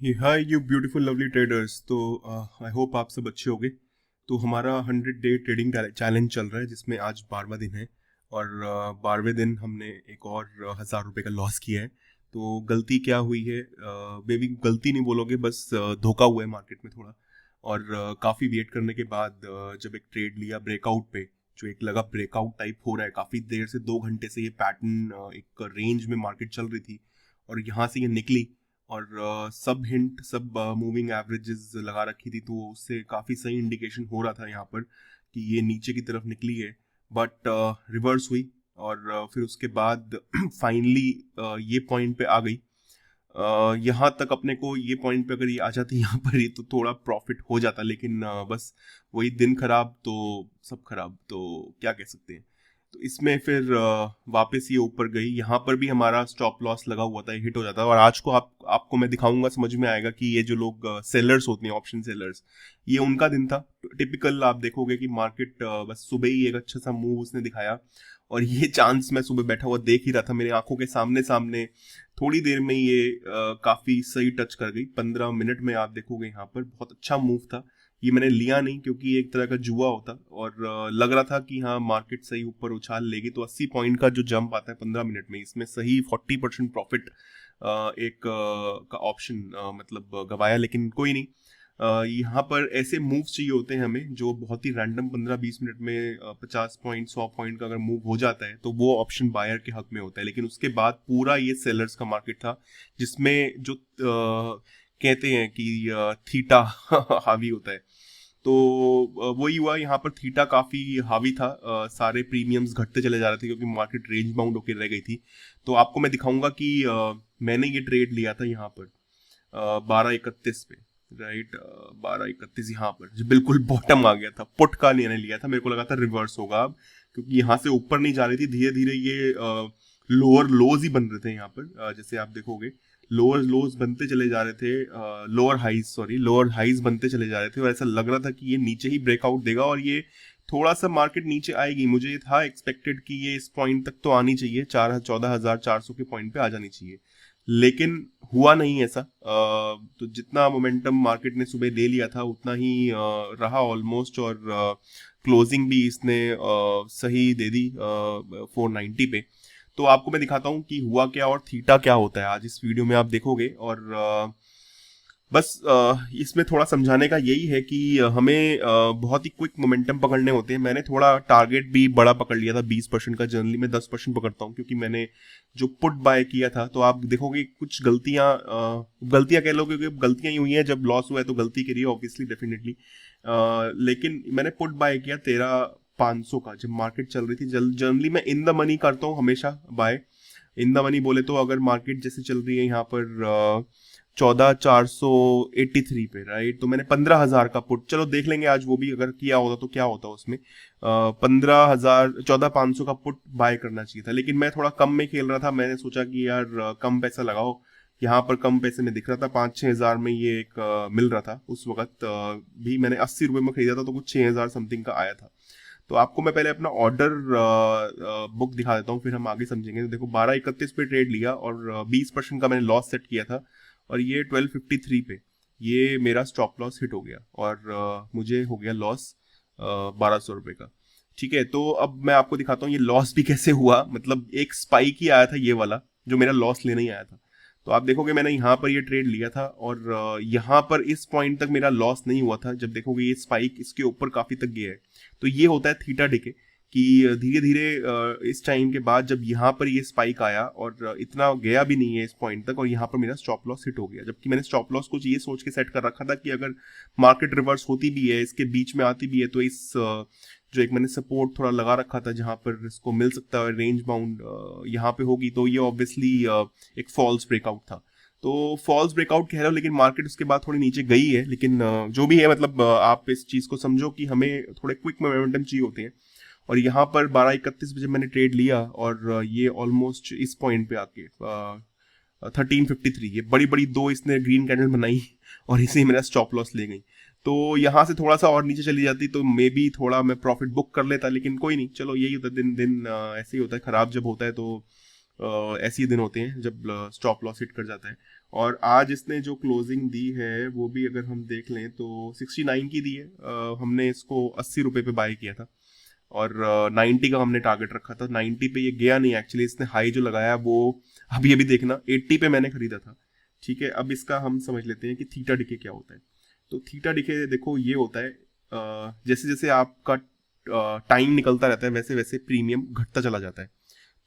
Hi you beautiful lovely traders. तो I hope आप सब अच्छे होंगे। तो हमारा 100 डे ट्रेडिंग चैलेंज चल रहा है जिसमें आज 12वां दिन है। और 12वें दिन हमने एक और 1000 रुपये का लॉस किया है। तो गलती क्या हुई है, मे बी गलती नहीं बोलोगे, बस धोखा हुआ है मार्केट में थोड़ा। और काफ़ी वेट करने के बाद जब एक ट्रेड लिया ब्रेकआउट पे, जो एक लगा ब्रेकआउट टाइप हो रहा है काफ़ी देर से, 2 घंटे से ये पैटर्न एक रेंज में मार्केट चल रही थी और यहाँ से ये निकली। और सब हिंट, सब मूविंग एवरेजेस लगा रखी थी, तो उससे काफ़ी सही इंडिकेशन हो रहा था यहाँ पर कि ये नीचे की तरफ निकली है। बट रिवर्स हुई और फिर उसके बाद फाइनली ये पॉइंट पे आ गई। यहाँ तक अपने को ये पॉइंट पे अगर ये आ जाती यहाँ पर ही तो थोड़ा प्रॉफिट हो जाता, लेकिन बस वही दिन खराब तो सब खराब, तो क्या कह सकते हैं। तो इसमें फिर वापस ये ऊपर गई, यहाँ पर भी हमारा स्टॉप लॉस लगा हुआ था, ये हिट हो जाता। और आज को आपको मैं दिखाऊंगा, समझ में आएगा कि ये जो लोग सेलर्स होते हैं, ऑप्शन सेलर्स, ये उनका दिन था। टिपिकल आप देखोगे कि मार्केट बस सुबह ही एक अच्छा सा मूव उसने दिखाया और ये चांस मैं सुबह बैठा हुआ देख ही रहा था मेरी आंखों के सामने सामने। थोड़ी देर में ये काफी सही टच कर गई, 15 मिनट में आप देखोगे यहाँ पर बहुत अच्छा मूव था। ये मैंने लिया नहीं क्योंकि ये एक तरह का जुआ होता, और लग रहा था कि हाँ मार्केट सही ऊपर उछाल लेगी। तो 80 पॉइंट का जो जंप आता है 15 मिनट में, इसमें सही 40% प्रॉफिट एक का ऑप्शन मतलब गवाया, लेकिन कोई नहीं। यहाँ पर ऐसे मूव्स चाहिए होते हैं हमें जो बहुत ही रैंडम, 15-20 मिनट में 50 पॉइंट 100 पॉइंट का अगर मूव हो जाता है तो वो ऑप्शन बायर के हक में होता है। लेकिन उसके बाद पूरा ये सेलर्स का मार्केट था जिसमें जो कहते हैं कि थीटा हावी होता है। तो वही हुआ यहाँ पर, थीटा काफी हावी था। सारे प्रीमियम्स घटते चले जा रहे थे क्योंकि मार्केट रेंज बाउंड होकर रह गई थी। तो आपको मैं दिखाऊंगा कि मैंने ये ट्रेड लिया था यहाँ पर 12:31 पे, राइट। 12:31 यहाँ पर जो बिल्कुल बॉटम आ गया था, पुट का मैंने लिया था, मेरे को लगा था रिवर्स होगा अब, क्योंकि यहाँ से ऊपर नहीं जा रही थी, धीरे धीरे ये लोअर लोज ही बन रहे थे यहाँ पर। जैसे आप देखोगे लोअर लोज बनते चले जा रहे थे, लोअर हाइज बनते चले जा रहे थे, और ऐसा लग रहा था कि ये नीचे ही ब्रेकआउट देगा और ये थोड़ा सा मार्केट नीचे आएगी। मुझे ये था एक्सपेक्टेड कि ये इस पॉइंट तक तो आनी चाहिए, 14,400 के पॉइंट पे आ जानी चाहिए, लेकिन हुआ नहीं ऐसा। तो जितना मोमेंटम मार्केट ने सुबह ले लिया था उतना ही रहा ऑलमोस्ट, और क्लोजिंग भी इसने सही दे दी 490 पे। तो आपको मैं दिखाता हूँ कि हुआ क्या और थीटा क्या होता है आज इस वीडियो में आप देखोगे। और बस इसमें थोड़ा समझाने का यही है कि हमें बहुत ही क्विक मोमेंटम पकड़ने होते हैं। मैंने थोड़ा टारगेट भी बड़ा पकड़ लिया था, 20% का। जनरली मैं 10% पकड़ता हूँ क्योंकि मैंने जो पुट बाय किया था। तो आप देखोगे कुछ गलतियां कह लो, क्योंकि गलतियां ही हुई हैं, जब लॉस हुआ है तो गलती करी है ऑब्वियसली, डेफिनेटली। लेकिन मैंने पुट बाय किया 13,500 का, जब मार्केट चल रही थी। जनरली मैं इन द मनी करता हूँ हमेशा बाय। इन द मनी बोले तो अगर मार्केट जैसे चल रही है यहाँ पर 14,483 पे, राइट, तो मैंने 15,000 का पुट, चलो देख लेंगे आज वो भी अगर किया होता तो क्या होता उसमें। 14,500 का पुट बाय करना चाहिए था, लेकिन मैं थोड़ा कम में खेल रहा था। मैंने सोचा कि यार कम पैसा लगाओ, यहाँ पर कम पैसे में दिख रहा था, 5-6 हज़ार में ये एक मिल रहा था उस वक्त। भी मैंने 80 रुपये में खरीदा था तो कुछ 6,000 समथिंग का आया था। तो आपको मैं पहले अपना ऑर्डर बुक दिखा देता हूँ, फिर हम आगे समझेंगे। तो देखो 12:31 पे ट्रेड लिया और 20% का मैंने लॉस सेट किया था, और ये 12:53 पे ये मेरा स्टॉप लॉस हिट हो गया और मुझे हो गया लॉस 1,200 रुपये का। ठीक है, तो अब मैं आपको दिखाता हूँ ये लॉस भी कैसे हुआ। मतलब एक स्पाइक ही आया था ये वाला, जो मेरा लॉस लेने ही आया था। तो आप देखोगे मैंने यहाँ पर ये ट्रेड लिया था और यहाँ पर इस पॉइंट तक मेरा लॉस नहीं हुआ था। जब देखोगे ये स्पाइक इसके ऊपर काफी तक गया है, तो ये होता है थीटा डिके, कि धीरे धीरे इस टाइम के बाद जब यहाँ पर ये स्पाइक आया और इतना गया भी नहीं है इस पॉइंट तक, और यहाँ पर मेरा स्टॉप लॉस हिट हो गया। जबकि मैंने स्टॉप लॉस कुछ ये सोच के सेट कर रखा था कि अगर मार्केट रिवर्स होती भी है, इसके बीच में आती भी है, तो इस जो एक मैंने सपोर्ट थोड़ा लगा रखा था जहाँ पर इसको मिल सकता है रेंज बाउंड, यहाँ पे होगी, तो ये ऑब्वियसली एक फॉल्स ब्रेकआउट था। तो फॉल्स ब्रेकआउट कह रहे हो, लेकिन मार्केट उसके बाद थोड़ी नीचे गई है। लेकिन जो भी है, मतलब आप इस चीज़ को समझो कि हमें थोड़े क्विक मोमेंटम चाहिए होते हैं। और यहाँ पर 12:31 पे जब मैंने ट्रेड लिया और ये ऑलमोस्ट इस पॉइंट पे आके 13:53, ये बड़ी बड़ी दो इसने ग्रीन कैंडल बनाई और इसे मेरा स्टॉप लॉस ले गई। तो यहाँ से थोड़ा सा और नीचे चली जाती तो मे बी थोड़ा मैं प्रॉफिट बुक कर लेता, लेकिन कोई नहीं, चलो यही होता है, दिन दिन ऐसे ही होता है। खराब जब होता है तो ऐसे ही दिन होते हैं जब स्टॉप लॉस हिट कर जाता है। और आज इसने जो क्लोजिंग दी है वो भी अगर हम देख लें तो 69 की दी है। हमने इसको 80 रुपये पे बाय किया था और 90 का हमने टारगेट रखा था। 90 पे ये गया नहीं एक्चुअली, इसने हाई जो लगाया वो अभी अभी देखना 80 पे मैंने खरीदा था। ठीक है, अब इसका हम समझ लेते हैं कि थीटा डिके क्या होता है। तो थीटा डिके देखो ये होता है, जैसे जैसे आपका टाइम निकलता रहता है वैसे वैसे प्रीमियम घटता चला जाता है।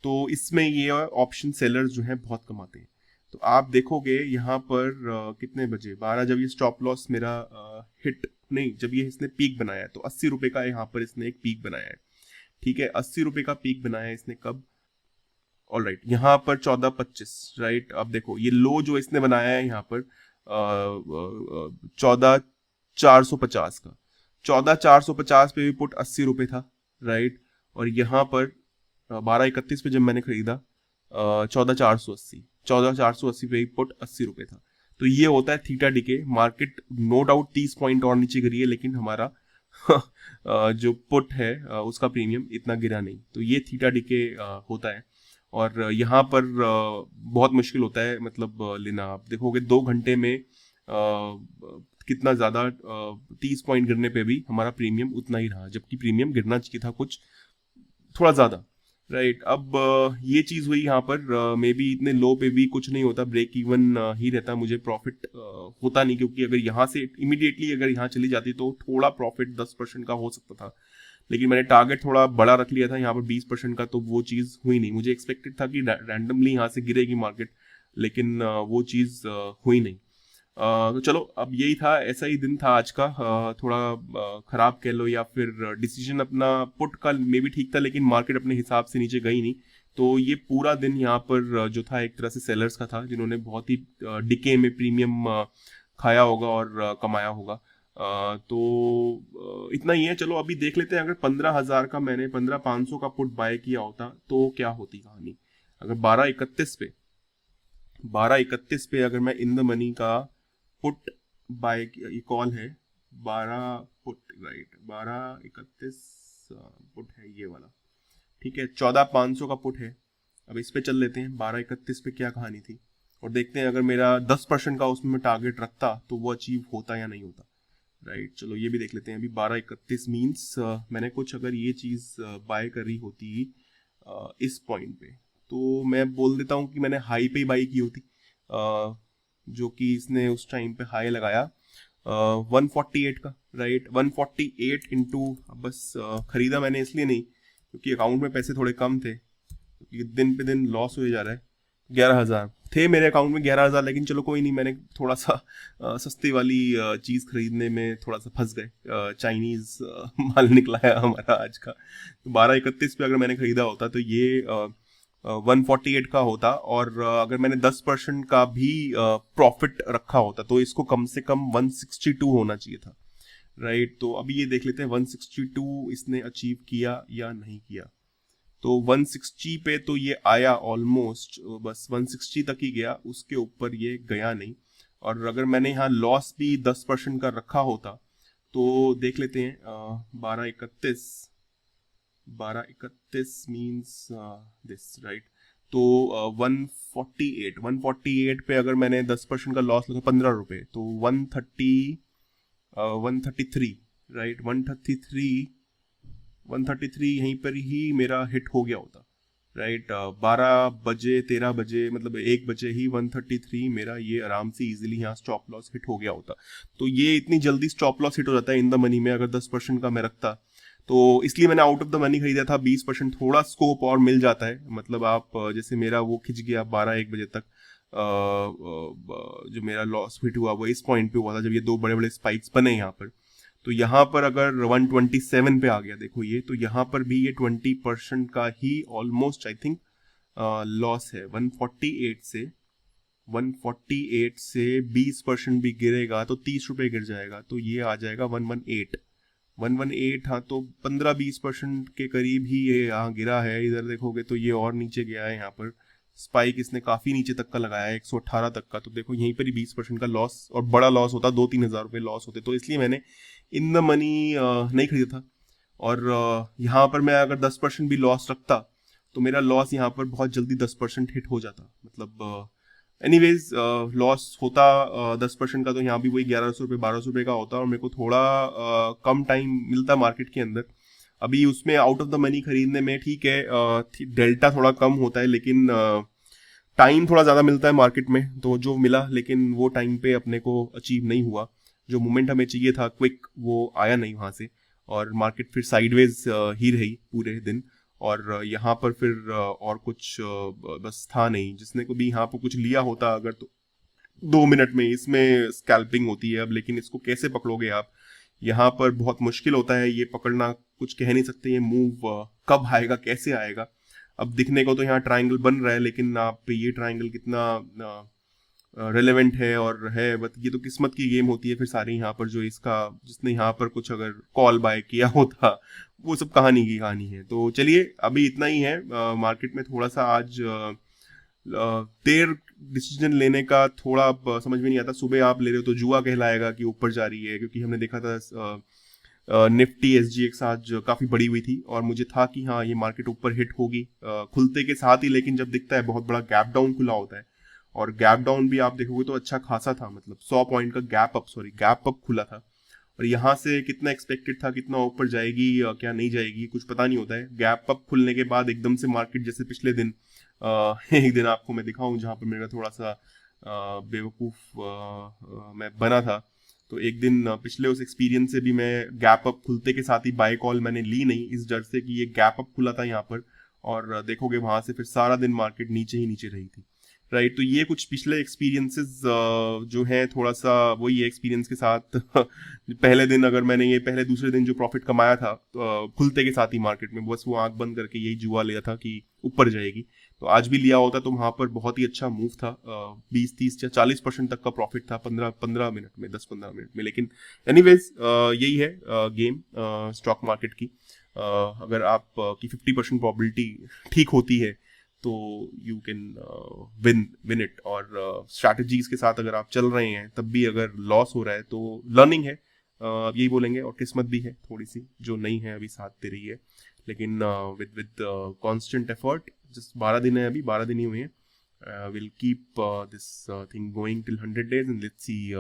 तो इसमें ये ऑप्शन सेलर्स जो हैं बहुत कमाते हैं। तो आप देखोगे यहाँ पर कितने बजे 12 जब ये स्टॉप लॉस मेरा हिट नहीं, जब ये इसने पीक बनाया है तो 80 रुपये का यहाँ पर इसने एक पीक बनाया है। ठीक है, 80 रुपये का पीक बनाया है इसने कब, ऑल राइट, यहाँ पर 14:25, राइट। अब देखो ये लो जो इसने बनाया है यहाँ पर 14,450 का, 14,450 पे भी पुट 80 रुपये था, राइट। और यहाँ पर 12:31 पे जब मैंने खरीदा 14,480 पे पुट 80 रुपये था। तो ये होता है theta decay. Market no doubt 30 point और नीचे गिरी है, लेकिन हमारा जो पुट है उसका प्रीमियम इतना गिरा नहीं। तो ये थीटा डिके होता है। और यहाँ पर बहुत मुश्किल होता है मतलब लेना। आप देखोगे 2 घंटे में कितना ज़्यादा 30 पॉइंट गिरने पे भी हमारा प्रीमियम उतना ही रहा, जबकि प्रीमियम गिरना चाहिए था कुछ थोड़ा ज़्यादा, राइट। अब ये चीज़ हुई यहाँ पर, मे बी इतने लो पे भी कुछ नहीं होता, ब्रेक इवन ही रहता, मुझे प्रॉफिट होता नहीं, क्योंकि अगर यहाँ से इमीडिएटली अगर यहाँ चली जाती तो थोड़ा प्रॉफिट 10% का हो सकता था। लेकिन मैंने टारगेट थोड़ा बड़ा रख लिया था यहाँ पर 20% का, तो वो चीज़ हुई नहीं। मुझे एक्सपेक्टेड था कि रैंडमली यहाँ से गिरेगी मार्केट, लेकिन वो चीज़ हुई नहीं। तो चलो, अब यही था, ऐसा ही दिन था आज का। थोड़ा खराब कह लो या फिर डिसीजन अपना पुट का मे भी ठीक था, लेकिन मार्केट अपने हिसाब से नीचे गई नहीं। तो ये पूरा दिन यहाँ पर जो था एक तरह से सेलर्स का था, जिन्होंने बहुत ही डिके में प्रीमियम खाया होगा और कमाया होगा। तो इतना ही है। चलो अभी देख लेते हैं, अगर 15,000 का मैंने 15,500 का पुट बाय किया होता तो क्या होती कहानी। अगर 12:31 पे अगर मैं इन द मनी का पुट बाय, ये कॉल है 12 पुट, राइट, 12:31 पुट है ये वाला, ठीक है। 14,500 का पुट है। अब इस पे चल लेते हैं 12:31 पे क्या कहानी थी, और देखते हैं अगर मेरा 10% का उसमें टारगेट रखता तो वो अचीव होता या नहीं होता, राइट। चलो ये भी देख लेते हैं। अभी 12:31 मीन्स मैंने कुछ अगर ये चीज़ बाय करी होती इस पॉइंट पे, तो मैं बोल देता हूँ कि मैंने हाई पे ही बाई की होती, जो कि इसने उस टाइम पे हाई लगाया 148 का, राइट। 148 इंटू, बस खरीदा मैंने इसलिए नहीं क्योंकि अकाउंट में पैसे थोड़े कम थे, क्योंकि दिन पे दिन लॉस हो जा रहा है। 11,000 थे मेरे अकाउंट में, 11,000, लेकिन चलो कोई नहीं, मैंने थोड़ा सा सस्ती वाली चीज़ खरीदने में थोड़ा सा फंस गए। चाइनीज़ माल निकला है हमारा आज का। तो 12:31 पे अगर मैंने खरीदा होता तो ये 148 का होता, और अगर मैंने 10% का भी प्रॉफिट रखा होता तो इसको कम से कम 162 होना चाहिए था, राइट। तो अभी ये देख लेते हैं 162 इसने अचीव किया या नहीं किया। तो 160 पे तो ये आया ऑलमोस्ट, बस 160 तक ही गया, उसके ऊपर ये गया नहीं। और अगर मैंने यहाँ लॉस भी 10% का रखा होता तो देख लेते हैं 12:31 मीन्स दिस, राइट। तो 148 पे अगर मैंने 10% का लॉस लगा 15 रुपये, तो 133, राइट, 133 यहीं पर ही मेरा हिट हो गया होता, राइट। 12 बजे 13 बजे मतलब 1 बजे ही 133 मेरा ये आराम से इजीली यहाँ स्टॉप लॉस हिट हो गया होता। तो ये इतनी जल्दी स्टॉप लॉस हिट हो जाता है इन द मनी में अगर 10% का मैं रखता, तो इसलिए मैंने आउट ऑफ द मनी खरीदा था। 20% थोड़ा स्कोप और मिल जाता है, मतलब आप जैसे मेरा वो खिंच गया 12-1 बजे तक, जो मेरा लॉस हिट हुआ वो इस पॉइंट पे हुआ था जब ये 2 बड़े बड़े स्पाइक्स बने यहाँ पर। तो यहाँ पर अगर 127 पे आ गया देखो ये, तो यहाँ पर भी ये 20% का ही ऑलमोस्ट आई थिंक लॉस है। 148 से 20% भी गिरेगा तो 30 रुपये गिर जाएगा, तो ये आ जाएगा 118। हाँ, तो 15-20% के करीब ही ये यहाँ गिरा है। इधर देखोगे तो ये और नीचे गया है, यहाँ पर स्पाइक इसने काफ़ी नीचे तक का लगाया है 118 तक का। तो देखो यहीं पर ही 20% का लॉस, और बड़ा लॉस होता 2-3 हज़ार रुपये लॉस होते, तो इसलिए मैंने इन द मनी नहीं खरीदा था। और यहाँ पर मैं अगर 10% भी लॉस रखता तो मेरा लॉस यहाँ पर बहुत जल्दी 10% हिट हो जाता, मतलब एनीवेज लॉस होता 10% का, तो यहाँ भी वही 1100 रुपये 1200 रुपये का होता, और मेरे को थोड़ा कम टाइम मिलता मार्केट के अंदर। अभी उसमें आउट ऑफ द मनी खरीदने में ठीक है, डेल्टा थोड़ा कम होता है, लेकिन टाइम थोड़ा ज़्यादा मिलता है मार्केट में, तो जो मिला लेकिन वो टाइम पे अपने को अचीव नहीं हुआ। जो मोमेंट हमें चाहिए था क्विक, वो आया नहीं वहाँ से, और मार्केट फिर साइडवेज ही रही पूरे दिन। और यहाँ पर फिर और कुछ बस था नहीं, जिसने को भी यहाँ पर कुछ लिया होता अगर, तो 2 मिनट में इसमें स्कैल्पिंग होती है अब, लेकिन इसको कैसे पकड़ोगे आप, यहाँ पर बहुत मुश्किल होता है ये पकड़ना। कुछ कह नहीं सकते ये मूव कब आएगा कैसे आएगा। अब दिखने को तो यहाँ ट्रायंगल बन रहा है, लेकिन आप ये ट्रायंगल कितना रेलेवेंट है और है, बट ये तो किस्मत की गेम होती है फिर सारी यहाँ पर। जो इसका जिसने यहाँ पर कुछ अगर कॉल बाय किया होता, वो सब कहानी की कहानी है। तो चलिए अभी इतना ही है। मार्केट में थोड़ा सा आज देर डिसीजन लेने का थोड़ा अब समझ में नहीं आता। सुबह आप ले रहे हो तो जुआ कहलाएगा कि ऊपर जा रही है, क्योंकि हमने देखा था निफ्टी SGX आज काफी बड़ी हुई थी, और मुझे था कि हाँ ये मार्केट ऊपर हिट होगी खुलते के साथ ही, लेकिन जब दिखता है बहुत बड़ा गैप डाउन खुला होता है, और गैप डाउन भी आप देखोगे तो अच्छा खासा था, मतलब 100 पॉइंट का गैप अप खुला था। और यहाँ से कितना एक्सपेक्टेड था, कितना ऊपर जाएगी क्या नहीं जाएगी, कुछ पता नहीं होता है। गैप अप खुलने के बाद एकदम से मार्केट, जैसे पिछले दिन एक दिन आपको मैं दिखाऊं जहाँ पर मेरा थोड़ा सा बेवकूफ़ मैं बना था, तो एक दिन पिछले उस एक्सपीरियंस से भी मैं गैप अप खुलते के साथ ही बाय कॉल मैंने ली नहीं, इस डर से कि ये गैप अप खुला था यहाँ पर, और देखोगे वहां से फिर सारा दिन मार्केट नीचे ही नीचे रही थी। राइट, तो ये कुछ पिछले एक्सपीरियंसेस जो है, थोड़ा सा वही एक्सपीरियंस के साथ पहले दिन अगर मैंने ये पहले दूसरे दिन जो प्रॉफिट कमाया था खुलते के साथ ही मार्केट में, बस वो आंख बंद करके यही जुआ लिया था कि ऊपर जाएगी। तो आज भी लिया होता तो वहां पर बहुत ही अच्छा मूव था, 20 30 या 40% तक का प्रॉफिट था 15 मिनट में, 10 15 मिनट में। लेकिन एनीवेज यही है गेम स्टॉक मार्केट की। अगर आप की 50% प्रोबेबिलिटी ठीक होती है तो यू कैन विन इट। और स्ट्रैटेजीज के साथ अगर आप चल रहे हैं तब भी अगर लॉस हो रहा है तो लर्निंग है, यही बोलेंगे, और किस्मत भी है थोड़ी सी जो नहीं है अभी साथ दे रही है। लेकिन विद कांस्टेंट एफर्ट, जस्ट 12 दिन है अभी, 12 दिन ही हुए हैं, will keep this thing going till 100 days and let's see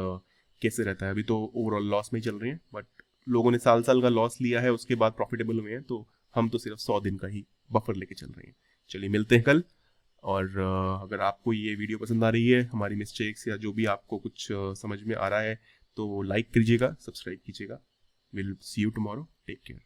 कैसे रहता है। अभी तो ओवरऑल लॉस में ही चल रहे हैं, बट लोगों ने साल साल का लॉस लिया है उसके बाद प्रॉफिटेबल हुए हैं, तो हम तो सिर्फ 100 दिन का ही बफर लेके चल रहे हैं। चलिए मिलते हैं कल। और अगर आपको ये वीडियो पसंद आ रही है, हमारी मिस्टेक्स या जो भी आपको कुछ समझ में आ रहा है, तो लाइक कीजिएगा, सब्सक्राइब कीजिएगा। Will see you tomorrow, take care.